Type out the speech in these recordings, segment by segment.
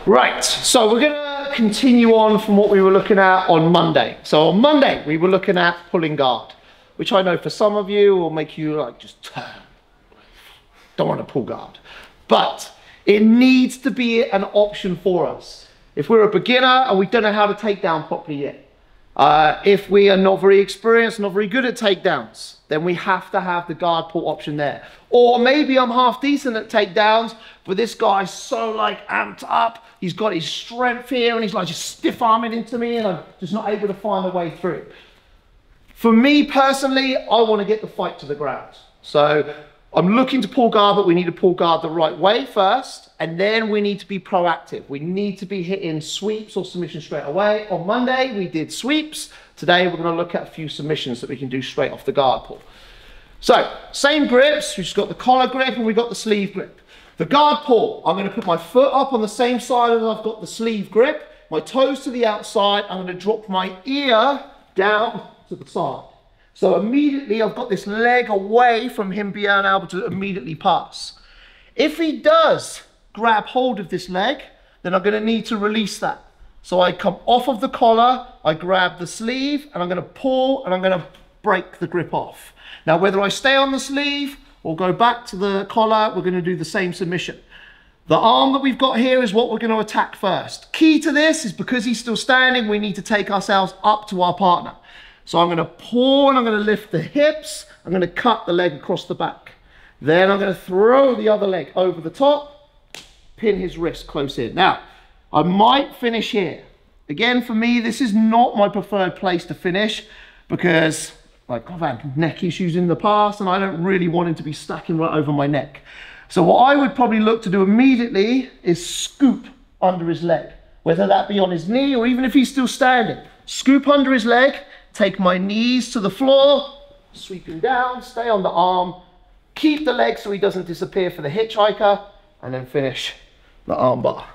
Right, so we're gonna continue on from what we were looking at on Monday. So on Monday, we were looking at pulling guard, which I know for some of you will make you like just turn. Don't want to pull guard. But it needs to be an option for us. If we're a beginner and we don't know how to take down properly yet, if we are not very experienced, not very good at takedowns, then we have to have the guard pull option there. Or maybe I'm half decent at takedowns, but this guy's so like amped up, he's got his strength here and he's like just stiff arming into me and I'm just not able to find a way through. For me personally, I want to get the fight to the ground. So I'm looking to pull guard, but we need to pull guard the right way first, and then we need to be proactive. We need to be hitting sweeps or submissions straight away. On Monday, we did sweeps. Today, we're going to look at a few submissions that we can do straight off the guard pull. So, same grips. We've just got the collar grip and we've got the sleeve grip. The guard pull, I'm going to put my foot up on the same side as I've got the sleeve grip, my toes to the outside. I'm going to drop my ear down to the side. So immediately I've got this leg away from him being able to immediately pass. If he does grab hold of this leg, then I'm going to need to release that. So I come off of the collar, I grab the sleeve, and I'm going to pull, and I'm going to break the grip off. Now, whether I stay on the sleeve or go back to the collar, we're going to do the same submission. The arm that we've got here is what we're going to attack first. Key to this is because he's still standing, we need to take ourselves up to our partner. So I'm going to pull and I'm going to lift the hips. I'm going to cut the leg across the back. Then I'm going to throw the other leg over the top, pin his wrist close in. Now, I might finish here. Again, for me, this is not my preferred place to finish because like I've had neck issues in the past and I don't really want him to be stacking right over my neck. So what I would probably look to do immediately is scoop under his leg, whether that be on his knee or even if he's still standing. Scoop under his leg, take my knees to the floor, sweep him down, stay on the arm, keep the leg so he doesn't disappear for the hitchhiker, and then finish the arm bar.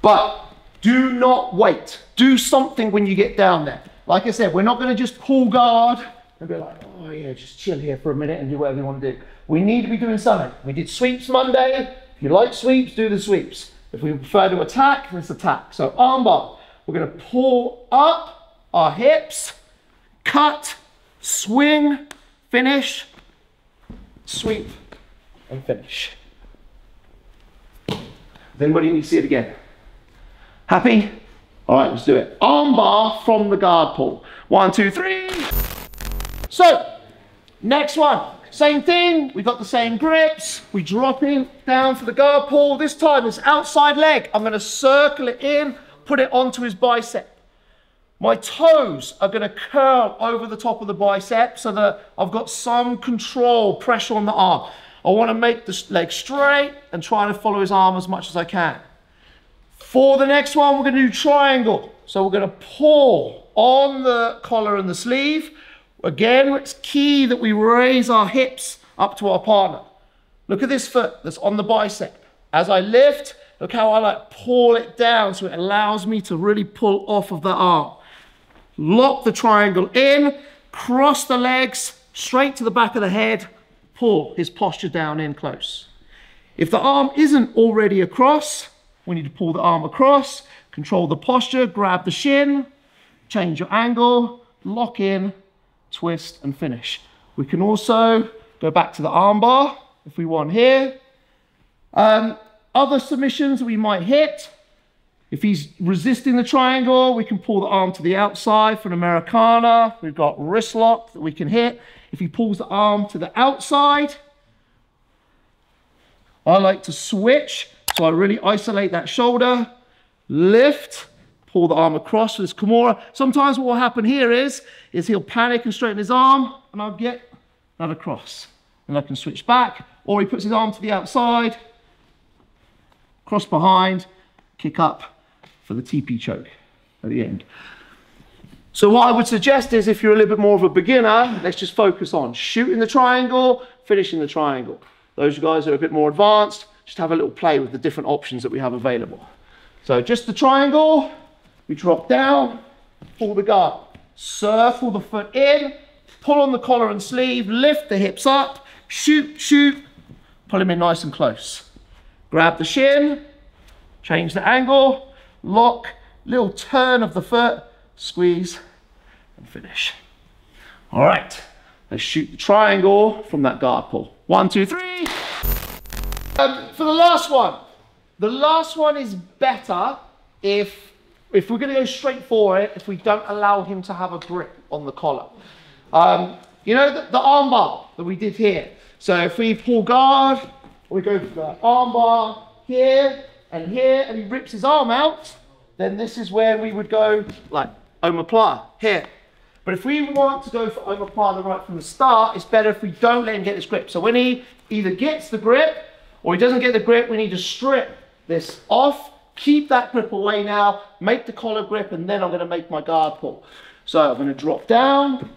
But do not wait. Do something when you get down there. Like I said, we're not going to just pull guard and be like, oh yeah, just chill here for a minute and do whatever you want to do. We need to be doing something. We did sweeps Monday. If you like sweeps, do the sweeps. If we prefer to attack, let's attack. So arm bar, we're going to pull up our hips, cut, swing, finish, sweep, and finish. Does anybody need to see it again? Happy? All right, let's do it. Arm bar from the guard pull. 1, 2, 3. So, next one. Same thing. We've got the same grips. We drop in down for the guard pull. This time it's outside leg. I'm going to circle it in, put it onto his bicep. My toes are going to curl over the top of the bicep so that I've got some control, pressure on the arm. I want to make the leg straight and try to follow his arm as much as I can. For the next one, we're going to do triangle. So we're going to pull on the collar and the sleeve. Again, it's key that we raise our hips up to our partner. Look at this foot that's on the bicep. As I lift, look how I like pull it down so it allows me to really pull off of the arm. Lock the triangle in, cross the legs, straight to the back of the head, pull his posture down in close. If the arm isn't already across, we need to pull the arm across, control the posture, grab the shin, change your angle, lock in, twist and finish. We can also go back to the arm bar if we want here. Other submissions we might hit. If he's resisting the triangle, we can pull the arm to the outside for an Americana. We've got wrist lock that we can hit. If he pulls the arm to the outside, I like to switch. So I really isolate that shoulder, lift, pull the arm across for this Kimura. Sometimes what will happen here is he'll panic and straighten his arm, and I'll get that across. And I can switch back, or he puts his arm to the outside, cross behind, kick up for the TP choke at the end. So what I would suggest is if you're a little bit more of a beginner, let's just focus on shooting the triangle, finishing the triangle. Those guys who are a bit more advanced, just have a little play with the different options that we have available. So just the triangle, we drop down, pull the guard, circle the foot in, pull on the collar and sleeve, lift the hips up, shoot, shoot, pull him in nice and close. Grab the shin, Change the angle, lock, little turn of the foot, squeeze, and finish. All right, let's shoot the triangle from that guard pull. 1, 2, 3. For the last one is better if we're gonna go straight for it, if we don't allow him to have a grip on the collar. You know the armbar that we did here. So if we pull guard, we go for the armbar here, and he rips his arm out, then this is where we would go like omoplata, here. But if we want to go for omoplata right from the start, it's better if we don't let him get this grip. So when he either gets the grip or he doesn't get the grip, we need to strip this off, keep that grip away now, make the collar grip, and then I'm gonna make my guard pull. So I'm gonna drop down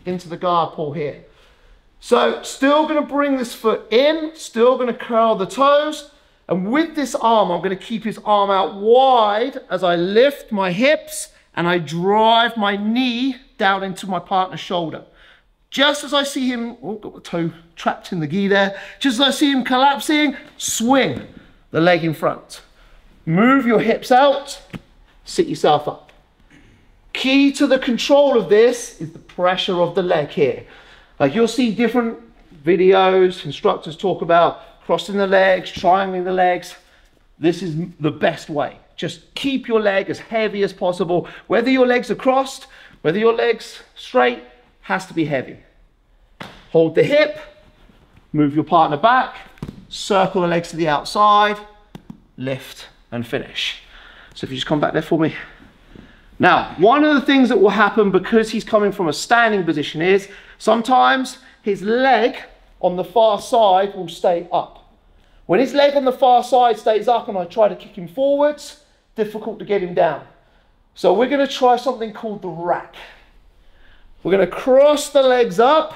into the guard pull here. So still gonna bring this foot in, still gonna curl the toes, and with this arm, I'm gonna keep his arm out wide as I lift my hips and I drive my knee down into my partner's shoulder. Just as I see him, oh, got the toe trapped in the gi there. Just as I see him collapsing, swing the leg in front. Move your hips out, sit yourself up. Key to the control of this is the pressure of the leg here. Like you'll see different videos, instructors talk about crossing the legs, triangling the legs. This is the best way. Just keep your leg as heavy as possible. Whether your legs are crossed, whether your legs straight, has to be heavy. Hold the hip, move your partner back, circle the legs to the outside, lift and finish. So if you just come back there for me. Now, one of the things that will happen because he's coming from a standing position is sometimes his leg on the far side will stay up. When his leg on the far side stays up and I try to kick him forwards, difficult to get him down. So we're gonna try something called the rack. We're gonna cross the legs up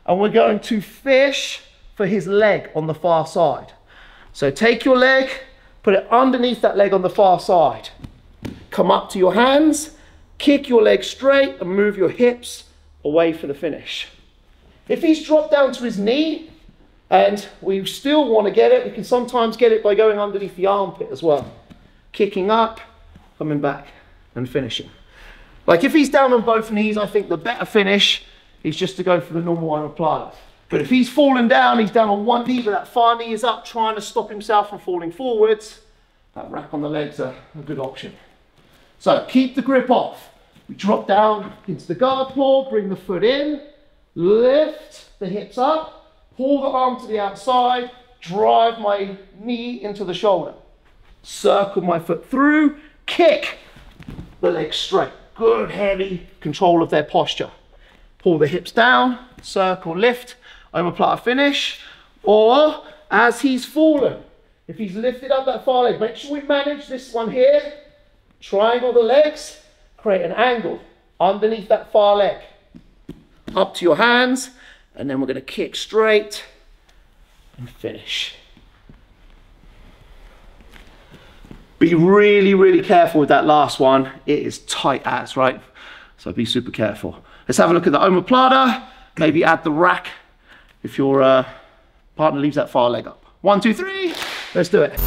and we're going to fish for his leg on the far side. So take your leg, put it underneath that leg on the far side. Come up to your hands, kick your leg straight and move your hips away for the finish. If he's dropped down to his knee and we still want to get it, we can sometimes get it by going underneath the armpit as well. Kicking up, coming back and finishing. Like if he's down on both knees, I think the better finish is just to go for the normal omoplata. But if he's fallen down, he's down on one knee, but that far knee is up, trying to stop himself from falling forwards, that rack on the legs are a good option. So keep the grip off. We drop down into the guard pull, bring the foot in, lift the hips up, pull the arm to the outside, drive my knee into the shoulder. Circle my foot through, kick the legs straight. Good heavy control of their posture. Pull the hips down, circle, lift, omoplata finish, or as he's fallen, if he's lifted up that far leg, make sure we manage this one here, triangle the legs, create an angle underneath that far leg. Up to your hands, and then we're gonna kick straight and finish. Be really, really careful with that last one. It is tight as, right? So be super careful. Let's have a look at the omoplata. Maybe add the rack if your partner leaves that far leg up. 1, 2, 3, let's do it.